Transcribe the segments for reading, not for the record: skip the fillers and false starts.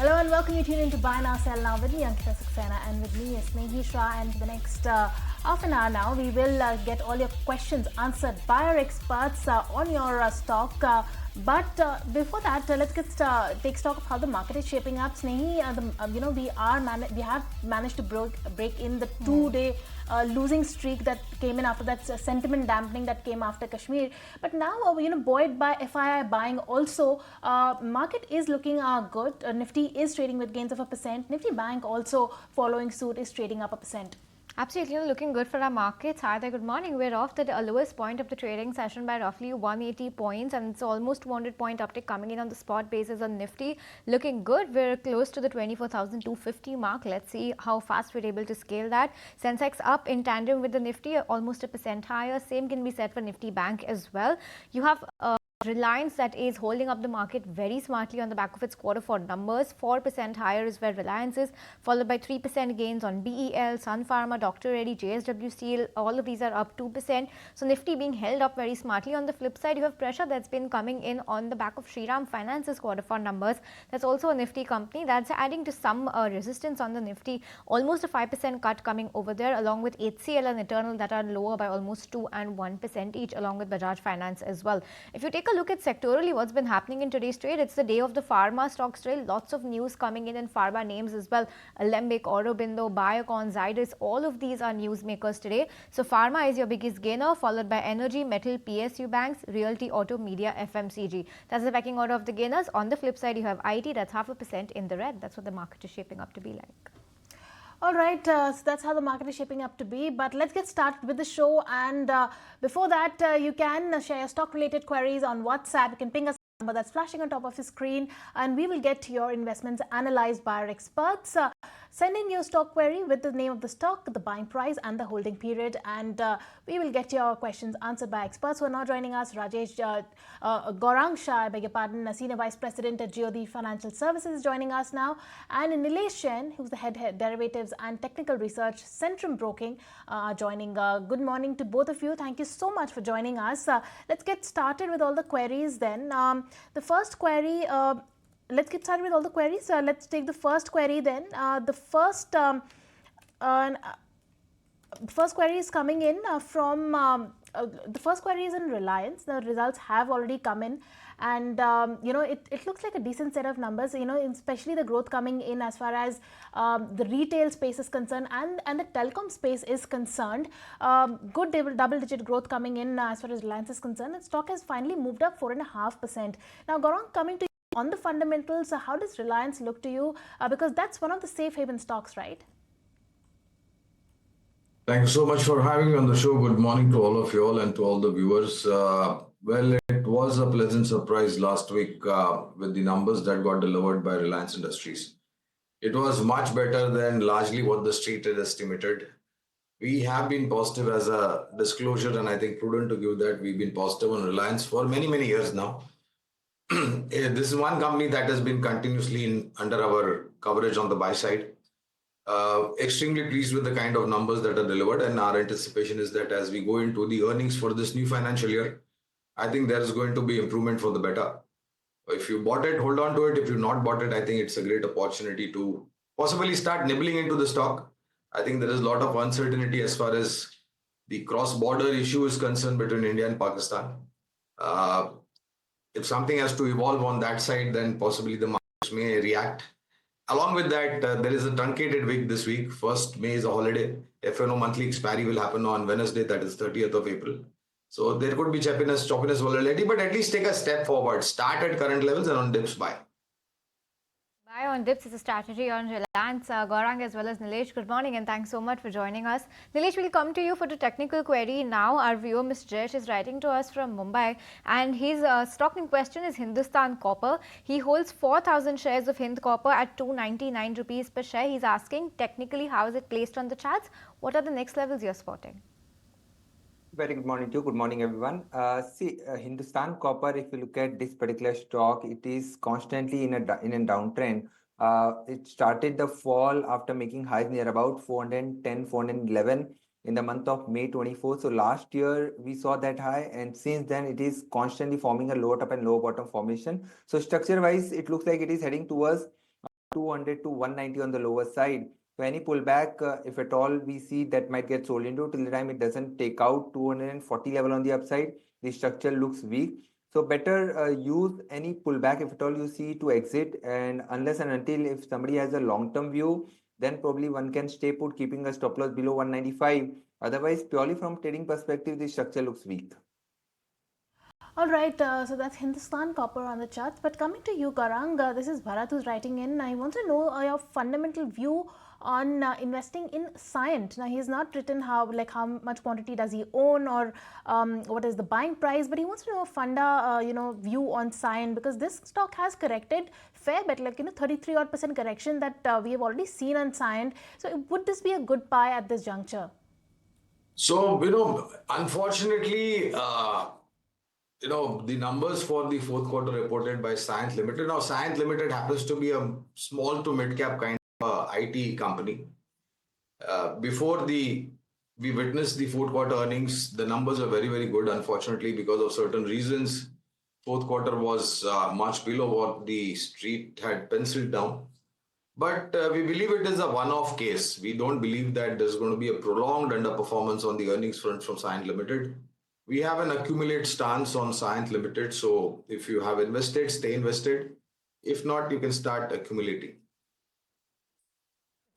Hello and welcome. You tune into Buy Now Sell Now with me, Ankita Saxena, and with me is Nilesh. And for the next half an hour now, we will get all your questions answered by our experts on your stock. But before that, let's take stock of how the market is shaping up. Snehi, we have managed to break in the two-day losing streak that came in after that sentiment dampening that came after Kashmir. But now, buoyed by FII buying, also market is looking good. Nifty is trading with gains of 1%. Nifty Bank also following suit is trading up 1%. Absolutely, looking good for our markets. Hi there, good morning. We're off the lowest point of the trading session by roughly 180 points, and it's almost 200-point uptick coming in on the spot basis on Nifty. Looking good. We're close to the 24,250 mark. Let's see how fast we're able to scale that. Sensex up in tandem with the Nifty, almost 1% higher. Same can be said for Nifty Bank as well. You have Reliance that is holding up the market very smartly on the back of its Q4 numbers. 4% higher is where Reliance is, followed by 3% gains on BEL, Sun Pharma, Dr. Reddy, JSW Steel. All of these are up 2%. So Nifty being held up very smartly. On the flip side, you have pressure that's been coming in on the back of Shriram Finance's Q4 numbers. That's also a Nifty company that's adding to some resistance on the Nifty. Almost a 5% cut coming over there, along with HCL and Eternal that are lower by almost 2 and 1% each, along with Bajaj Finance as well. If you take a look at sectorally what's been happening in today's trade, it's the day of the pharma stocks trade. Lots of news coming in pharma names as well. Alembic, Aurobindo, Biocon, Zydus, all of these are newsmakers today. So pharma is your biggest gainer, followed by energy, metal, PSU banks, realty, auto, media, FMCG. That's the pecking order of the gainers. On the flip side, you have IT, that's 0.5% in the red. That's what the market is shaping up to be like. All right, so that's how the market is shaping up to be. But let's get started with the show. And before that, you can share your stock-related queries on WhatsApp. You can ping us number that's flashing on top of your screen, and we will get your investments analyzed by our experts. Send in your stock query with the name of the stock, the buying price, and the holding period, and we will get your questions answered by experts who are now joining us. Gaurang Shah, I beg your pardon, Senior Vice President at Geojit Financial Services, is joining us now, and Nilesh, who's the head derivatives and technical research, Centrum Broking, joining. Good morning to both of you. Thank you so much for joining us. Let's get started with all the queries then. The first query, let's get started with all the queries. Let's take the first query then. The first query is coming in from, the first query is in Reliance. The results have already come in, and it looks like a decent set of numbers, especially the growth coming in as far as the retail space is concerned and the telecom space is concerned. Good double-digit growth coming in as far as Reliance is concerned. The stock has finally moved up 4.5%. Now, Gaurang, coming to you on the fundamentals, how does Reliance look to you? Because that's one of the safe haven stocks, right? Thank you so much for having me on the show. Good morning to all of you all and to all the viewers. Well, it was a pleasant surprise last week with the numbers that got delivered by Reliance Industries. It was much better than largely what the street had estimated. We have been positive as a disclosure, and I think prudent to give that we've been positive on Reliance for many, many years now. This is one company that has been continuously under our coverage on the buy side. Extremely pleased with the kind of numbers that are delivered, and our anticipation is that as we go into the earnings for this new financial year, I think there is going to be improvement for the better. If you bought it, hold on to it. If you've not bought it, I think it's a great opportunity to possibly start nibbling into the stock. I think there is a lot of uncertainty as far as the cross-border issue is concerned between India and Pakistan. If something has to evolve on that side, then possibly the markets may react. Along with that, there is a truncated week this week. 1st May is a holiday. FNO monthly expiry will happen on Wednesday, that is 30th of April. So there could be choppiness, volatility, but at least take a step forward. Start at current levels and on dips buy. Buy on dips is a strategy on Reliance. Gaurang as well as Nilesh, good morning and thanks so much for joining us. Nilesh, we'll come to you for the technical query now. Our viewer, Mr. Jain, is writing to us from Mumbai, and his stock in question is Hindustan Copper. He holds 4,000 shares of Hind Copper at 299 rupees per share. He's asking, technically, how is it placed on the charts? What are the next levels you're spotting? Very good morning to you. Good morning, everyone. Hindustan Copper, if you look at this particular stock, it is constantly in a downtrend. It started the fall after making highs near about 410, 411 in the month of May 24. So last year we saw that high, and since then it is constantly forming a lower top and lower bottom formation. So structure wise, it looks like it is heading towards 200 to 190 on the lower side. So any pullback, if at all we see, that might get sold into till the time it doesn't take out 240 level on the upside. The structure looks weak. So better use any pullback if at all you see to exit, and unless and until if somebody has a long-term view, then probably one can stay put keeping a stop loss below 195. Otherwise, purely from trading perspective, the structure looks weak. All right, so that's Hindustan Copper on the charts. But coming to you, Gaurang, this is Bharat who's writing in. I want to know your fundamental view on investing in Cyient. Now, he has not written how much quantity does he own, or what is the buying price, but he wants to know a funda view on Cyient, because this stock has corrected fair bit, 33 odd % correction that we have already seen on Cyient. So, would this be a good buy at this juncture? So, unfortunately, the numbers for the fourth quarter reported by Cyient Limited. Now, Cyient Limited happens to be a small to mid-cap kind of IT company. Before we witnessed the fourth quarter earnings, the numbers are very, very good. Unfortunately, because of certain reasons, fourth quarter was much below what the street had penciled down. But we believe it is a one-off case. We don't believe that there's going to be a prolonged underperformance on the earnings front from Cyient Limited. We have an accumulate stance on Cyient Limited. So if you have invested, stay invested. If not, you can start accumulating.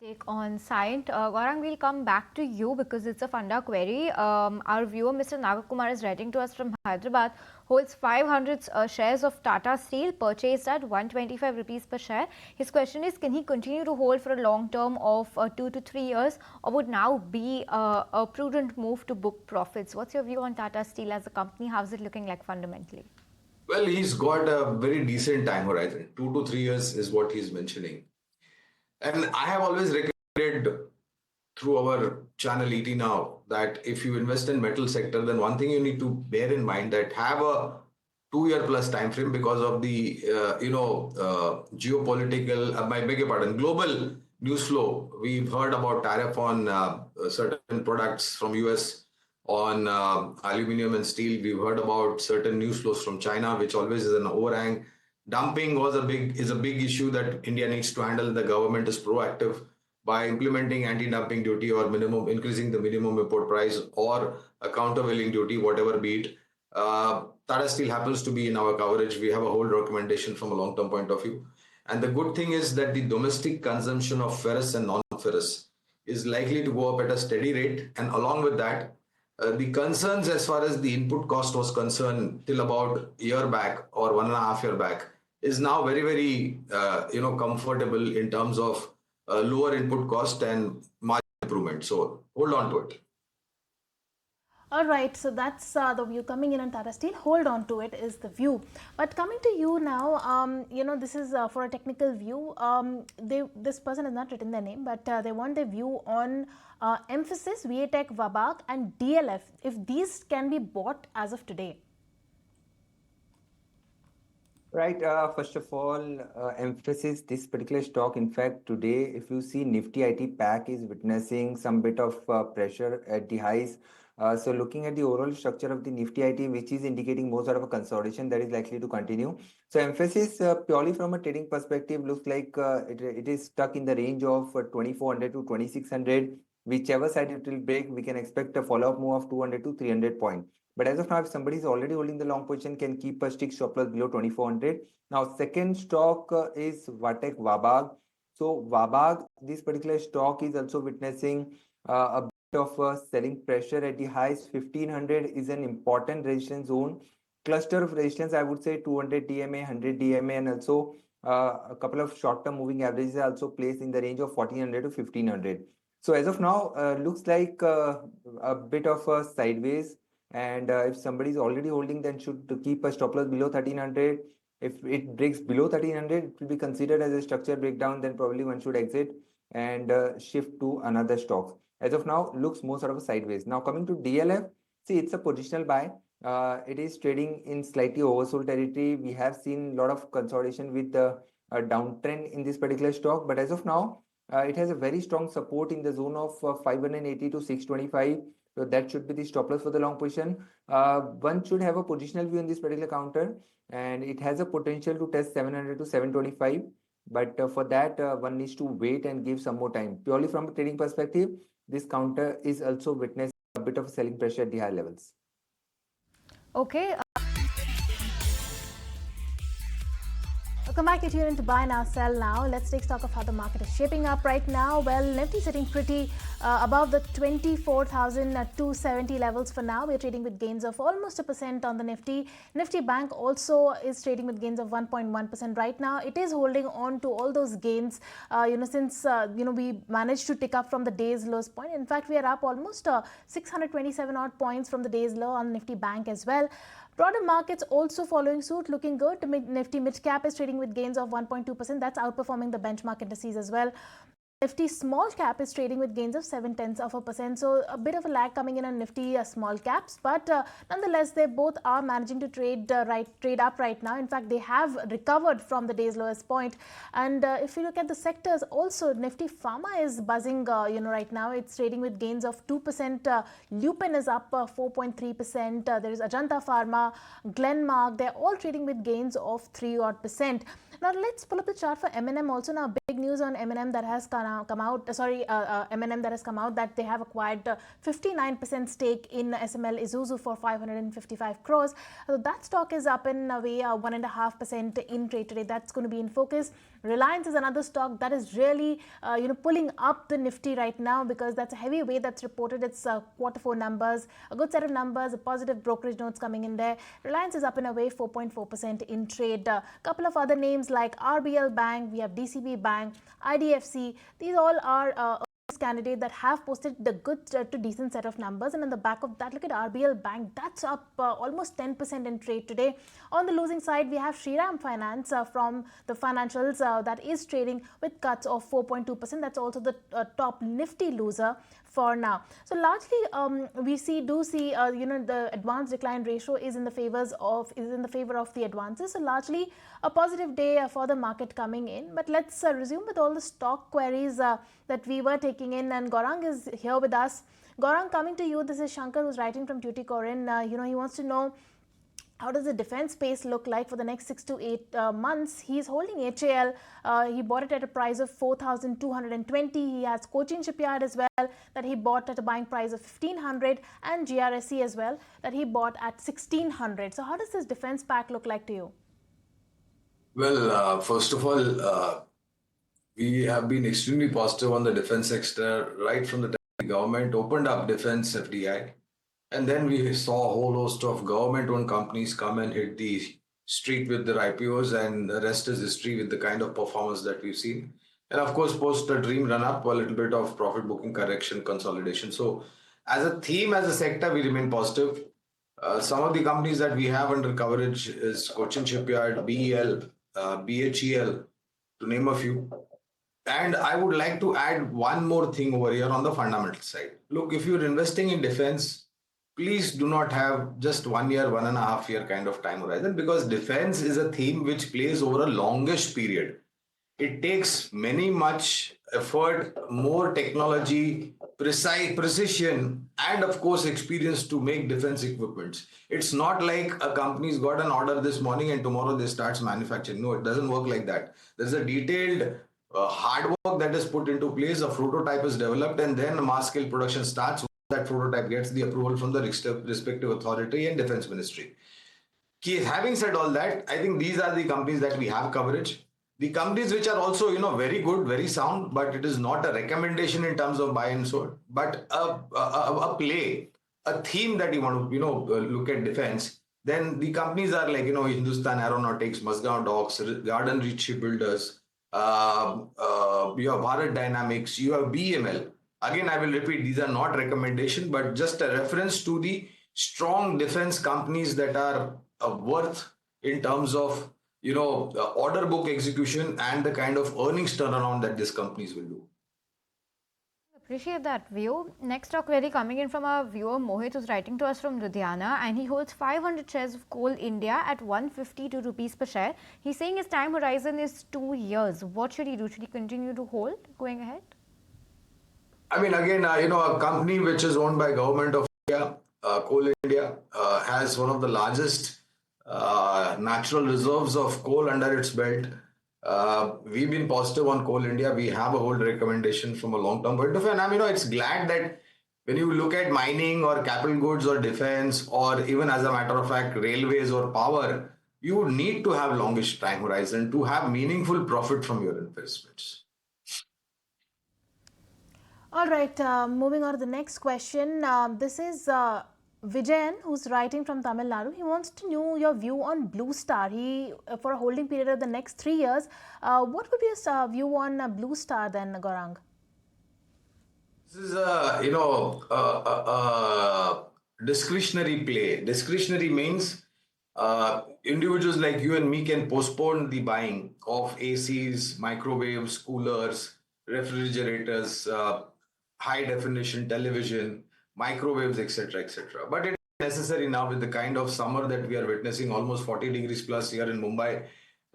Take on Cyient. Gaurang, we'll come back to you because it's a funda query. Our viewer, Mr. Nagakumar, is writing to us from Hyderabad, holds 500 shares of Tata Steel purchased at 125 rupees per share. His question is, can he continue to hold for a long term of 2 to 3 years, or would now be a prudent move to book profits? What's your view on Tata Steel as a company? How's it looking like fundamentally? Well, he's got a very decent time horizon. 2 to 3 years is what he's mentioning. And I have always recommended through our channel ET Now that if you invest in metal sector, then one thing you need to bear in mind that have a 2-year plus time frame because of the geopolitical, I beg your pardon, global news flow. We've heard about tariff on certain products from US on aluminum and steel. We've heard about certain news flows from China, which always is an overhang. Dumping is a big issue that India needs to handle. The government is proactive by implementing anti-dumping duty or increasing the minimum import price or a countervailing duty, whatever be it. Tata Steel happens to be in our coverage. We have a whole recommendation from a long-term point of view. And the good thing is that the domestic consumption of ferrous and non-ferrous is likely to go up at a steady rate. And along with that, the concerns as far as the input cost was concerned till about a year back or 1.5 years back is now very, very, comfortable in terms of lower input cost and margin improvement. So hold on to it. All right, so that's the view coming in on Tata Steel. Hold on to it is the view. But coming to you now, this is for a technical view. This person has not written their name, but they want their view on Mphasis, VATech, Vabag, and DLF, if these can be bought as of today. Right. First of all, Mphasis, this particular stock, in fact, today, if you see Nifty IT pack is witnessing some bit of pressure at the highs. So looking at the overall structure of the Nifty IT, which is indicating more sort of a consolidation that is likely to continue. So Mphasis, purely from a trading perspective, looks like it is stuck in the range of 2400 to 2600. Whichever side it will break, we can expect a follow-up move of 200 to 300 points. But as of now, if somebody is already holding the long position, can keep a stick stop loss below 2400. Now, second stock is VATech Vabag. So Vabag, this particular stock is also witnessing a bit of selling pressure at the highs. 1500 is an important resistance zone. Cluster of resistance, I would say 200 DMA, 100 DMA, and also a couple of short-term moving averages are also placed in the range of 1400 to 1500. So as of now, looks like a bit of a sideways. And if somebody is already holding, then should keep a stop loss below 1300. If it breaks below 1300, it will be considered as a structure breakdown. Then probably one should exit and shift to another stock. As of now, looks more sort of a sideways. Now coming to DLF, see, it's a positional buy. It is trading in slightly oversold territory. We have seen a lot of consolidation with a downtrend in this particular stock. But as of now, it has a very strong support in the zone of 580 to 625. So that should be the stop loss for the long position. One should have a positional view in this particular counter, and it has a potential to test 700 to 725. But for that, one needs to wait and give some more time. Purely from a trading perspective, this counter is also witnessing a bit of selling pressure at the high levels. Okay. Welcome back. You're tuned in to Buy Now, Sell Now. Let's take stock of how the market is shaping up right now. Well, Nifty sitting pretty above the 24,270 levels for now. We're trading with gains of almost 1% on the Nifty. Nifty Bank also is trading with gains of 1.1% right now. It is holding on to all those gains, since we managed to tick up from the day's lowest point. In fact, we are up almost 627 odd points from the day's low on Nifty Bank as well. Broader markets also following suit, looking good. Nifty mid cap is trading with gains of 1.2%. That's outperforming the benchmark indices as well. Nifty small cap is trading with gains of 0.7%. So a bit of a lag coming in on Nifty small caps, but nonetheless, they both are managing to trade up right now. In fact, they have recovered from the day's lowest point. And if you look at the sectors, also Nifty Pharma is buzzing. Right now it's trading with gains of 2%. Lupin is up 4.3%. There is Ajanta Pharma, Glenmark. They're all trading with gains of 3% odd. Now let's pull up the chart for M&M also. Now big news on M&M that has come out. M&M that has come out that they have acquired 59% stake in SML Isuzu for 555 crores. So that stock is up in a way 1.5% in trade today. That's going to be in focus. Reliance is another stock that is really pulling up the Nifty right now, because that's a heavy weight that's reported its Q4 numbers, a good set of numbers, a positive brokerage notes coming in there. Reliance is up in a way 4.4% in trade. A couple of other names like RBL Bank, we have DCB Bank, IDFC. These all are candidates that have posted the good to decent set of numbers, and on the back of that, look at RBL Bank, that's up almost 10% in trade today. On the losing side, we have Shriram Finance from the financials that is trading with cuts of 4.2%. That's also the top Nifty loser for now. So largely we do see the advance decline ratio is in the favor of the advances. So largely a positive day for the market coming in. But let's resume with all the stock queries that we were taking in, and Gaurang is here with us. Gaurang, coming to you, this is Shankar who's writing from Tuticorin. He wants to know, how does the defense space look like for the next 6 to 8 months? He's holding HAL. He bought it at a price of 4,220. He has Cochin Shipyard as well that he bought at a buying price of 1,500, and GRSE as well that he bought at 1,600. So how does this defense pack look like to you? Well, first of all, we have been extremely positive on the defense sector right from the time the government opened up defense FDI. And then we saw a whole host of government-owned companies come and hit the street with their IPOs, and the rest is history with the kind of performance that we've seen. And of course, post the dream run-up, a little bit of profit booking correction, consolidation. So as a theme, as a sector, we remain positive. Some of the companies that we have under coverage is Cochin Shipyard, BEL, BHEL, to name a few. And I would like to add one more thing over here on the fundamental side. Look, if you're investing in defense, please do not have just 1 year, 1.5 year kind of time horizon, because defense is a theme which plays over a longish period. It takes much effort, more technology, precision, and of course experience to make defense equipments. It's not like a company's got an order this morning and tomorrow they starts manufacturing. No, it doesn't work like that. There's a detailed hard work that is put into place. A prototype is developed, and then mass scale production starts. That prototype gets the approval from the respective authority and defense ministry. Having said all that, I think these are the companies that we have coverage. The companies which are also, very good, very sound, but it is not a recommendation in terms of buy and sold, but a play, a theme that you want to, look at defense. Then the companies are like, Hindustan Aeronautics, Mazgaon Docks, Garden Reach Shipbuilders, you have Bharat Dynamics, you have BML. Again, I will repeat, these are not recommendation, but just a reference to the strong defense companies that are worth in terms of, order book execution and the kind of earnings turnaround that these companies will do. Appreciate that view. Next stock query coming in from our viewer Mohit, who's writing to us from Ludhiana, and he holds 500 shares of Coal India at 152 rupees per share. He's saying his time horizon is 2 years. What should he do? Should he continue to hold going ahead? I mean, again, a company which is owned by Government of India, Coal India, has one of the largest natural reserves of coal under its belt. We've been positive on Coal India. We have a hold recommendation from a long-term point of view. And it's glad that when you look at mining or capital goods or defense or even as a matter of fact, railways or power, you need to have longish time horizon to have meaningful profit from your investments. All right, moving on to the next question. This is Vijayan, who's writing from Tamil Nadu. He wants to know your view on Blue Star. For a holding period of the next 3 years, what would be your view on Blue Star then, Gaurang? This is a discretionary play. Discretionary means individuals like you and me can postpone the buying of ACs, microwaves, coolers, refrigerators, high definition television, microwaves, etc., etc. But it is necessary now with the kind of summer that we are witnessing, almost 40 degrees plus here in Mumbai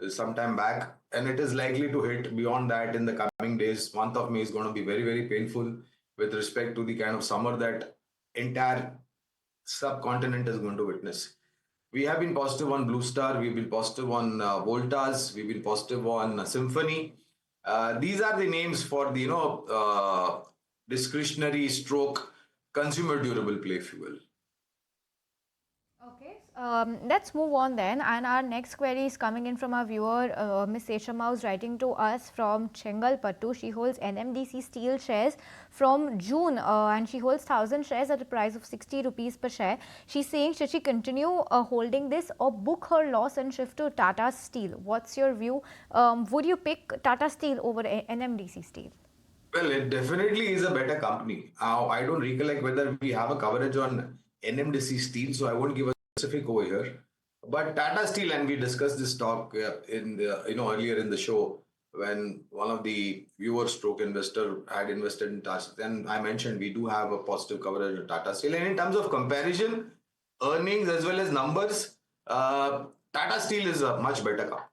sometime back, and it is likely to hit beyond that in the coming days. Month of May is going to be very, very painful with respect to the kind of summer that entire subcontinent is going to witness. We have been positive on Blue Star, we've been positive on Voltas, we've been positive on Symphony. These are the names for the discretionary stroke consumer durable play, if you will. Okay, let's move on then. And our next query is coming in from our viewer, Ms. Seshama, who's writing to us from Chengalpattu. She holds NMDC Steel shares from June and she holds 1,000 shares at a price of 60 rupees per share. She's saying, should she continue holding this or book her loss and shift to Tata Steel? What's your view? Would you pick Tata Steel over NMDC Steel? Well, it definitely is a better company. I don't recollect whether we have a coverage on NMDC Steel, so I won't give a specific over here. But Tata Steel, and we discussed this talk in the, earlier in the show when one of the viewers stroke investor had invested in Tata Steel. Then I mentioned we do have a positive coverage of Tata Steel. And in terms of comparison, earnings as well as numbers, Tata Steel is a much better company.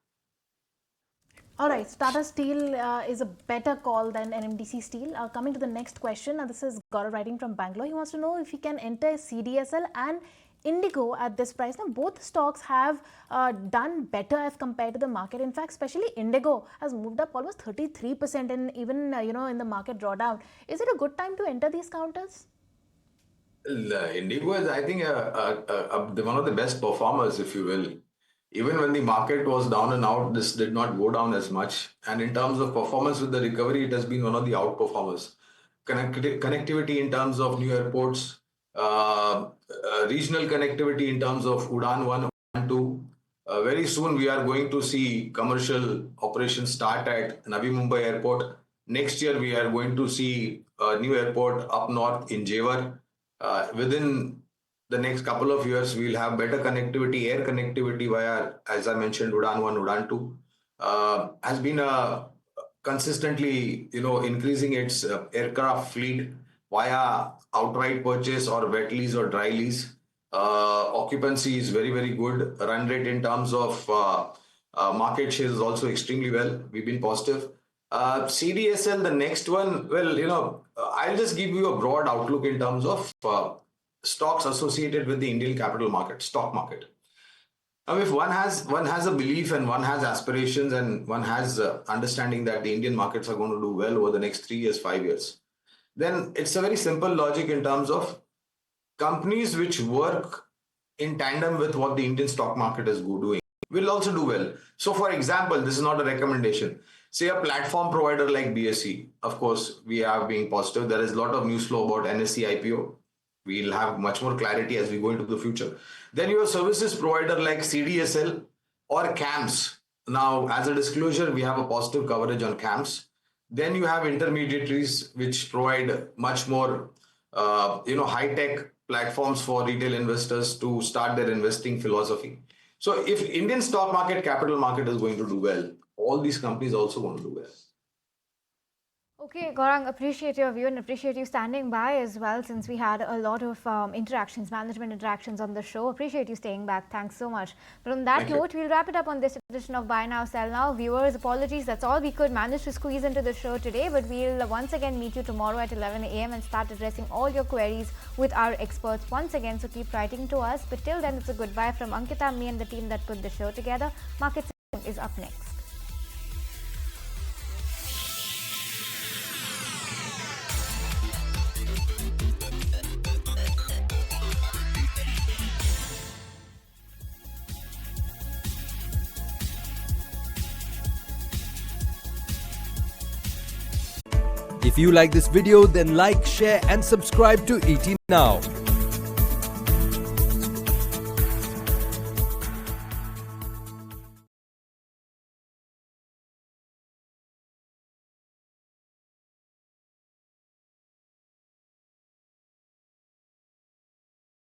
All right, Tata Steel is a better call than NMDC Steel. Coming to the next question, this is Gaurav writing from Bangalore. He wants to know if he can enter CDSL and Indigo at this price. Now, both stocks have done better as compared to the market. In fact, especially Indigo has moved up almost 33% and even, in the market drawdown. Is it a good time to enter these counters? Indigo is, I think, one of the best performers, if you will. Even when the market was down and out, this did not go down as much. And in terms of performance with the recovery, it has been one of the outperformers. Connectivity in terms of new airports, regional connectivity in terms of Udan 1 and 2. Very soon we are going to see commercial operations start at Navi Mumbai Airport. Next year we are going to see a new airport up north in Jewar. Within the next couple of years, we'll have better connectivity, air connectivity via, as I mentioned, Udan 1, Udan 2. Has been consistently, increasing its aircraft fleet via outright purchase or wet lease or dry lease. Occupancy is very, very good. Run rate in terms of market share is also extremely well. We've been positive. CDSL, the next one, well, I'll just give you a broad outlook in terms of stocks associated with the Indian capital market, stock market. Now, if one has a belief and one has aspirations and one has understanding that the Indian markets are going to do well over the next 3 years, 5 years, then it's a very simple logic in terms of companies which work in tandem with what the Indian stock market is doing will also do well. So, for example, this is not a recommendation. Say a platform provider like BSE, of course, we are being positive. There is a lot of news flow about NSE IPO. We'll have much more clarity as we go into the future. Then you have services provider like CDSL or CAMS. Now, as a disclosure, we have a positive coverage on CAMS. Then you have intermediaries which provide much more, high-tech platforms for retail investors to start their investing philosophy. So if Indian stock market, capital market is going to do well, all these companies also want to do well. Okay, Gaurang, appreciate your view and appreciate you standing by as well, since we had a lot of management interactions on the show. Appreciate you staying back. Thanks so much. But on that note, we'll wrap it up on this edition of Buy Now, Sell Now. Viewers, apologies. That's all we could manage to squeeze into the show today. But we'll once again meet you tomorrow at 11 a.m. and start addressing all your queries with our experts once again. So keep writing to us. But till then, it's a goodbye from Ankita, me and the team that put the show together. Market is up next. If you like this video, then like, share and subscribe to ET Now.